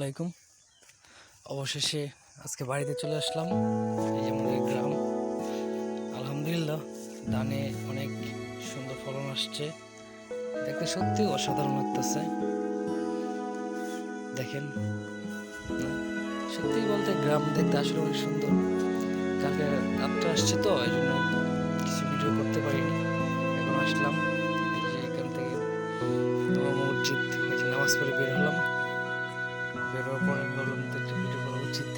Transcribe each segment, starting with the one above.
আলাইকুম। অবশেষে আজকে বাড়িতে চলে আসলাম। এই যে আমাদের গ্রাম, আলহামদুলিল্লাহ ধানে অনেক সুন্দর ফলন আসছে। দেখতে সত্যি অসাধারণ লাগতেছে। দেখেন, সত্যি বলতে গ্রাম দেখতে আসলে অনেক সুন্দর। কালকে রাত্রে আসছে তো এই জন্য কিছু ভিডিও করতে পারিনি। এখন আসলাম, এই যে এখান থেকে মসজিদ, ওই যে নামাজ পড়ে বের হলাম। বেরোর পরে ভাবলাম তো একটু ভিডিও করা উচিত।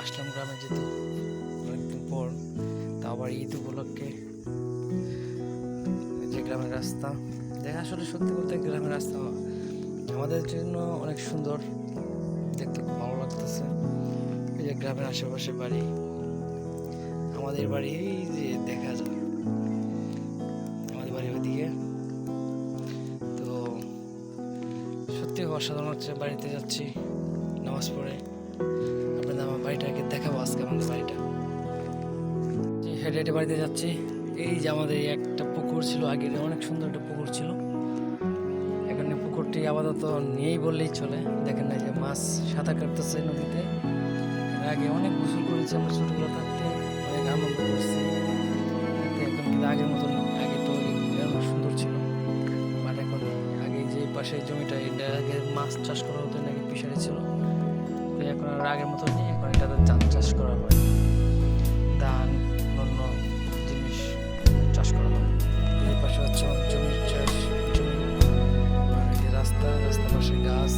আসলাম গ্রামে, যেতে অনেকদিন পর, তা আবার ঈদ উপলক্ষে। যে গ্রামের রাস্তা দেখা, আসলে সত্যি বলতে গ্রামের রাস্তা আমাদের জন্য অনেক সুন্দর, দেখতে খুব ভালো লাগতেছে। এই যে গ্রামের আশেপাশে বাড়ি, আমাদের বাড়ি এই যে দেখা যায়, আমাদের বাড়ি ওইদিকে। তো সত্যি অসাধারণ হচ্ছে। বাড়িতে যাচ্ছি নামাজ পড়ে। আপনাদের আমার বাড়িটাকে দেখাবো আজকে, আমাদের বাড়িটা। হেঁটে হেঁটে বাড়িতে যাচ্ছি। এই যে আমাদের একটা পুকুর ছিল, আগের অনেক সুন্দর একটা পুকুর ছিল। এখানে পুকুরটি আপাতত নেই বললেই চলে। দেখেন না যে মাছ সাঁতার কাটতেছে নদীতে। এর আগে অনেক গোসল করেছি আমরা ছোটবেলা থাকতে, অনেক আনন্দ করছি। এখন কিন্তু আগের মতন, আগে তো অনেক সুন্দর ছিল। বাট এখন আগে যে পাশের জমিটা, এটা আগে মাছ চাষ করা হতো, নাকি ফিশারি ছিল। এখন আর আগের মতো নেই, এখন এটাতে ধান চাষ করা হয়, ধান অন্য জিনিস চাষ করা হয়। এই পাশে হচ্ছে আমার জমির চাষ, জমি, আর এই যে রাস্তার পাশে গাছ।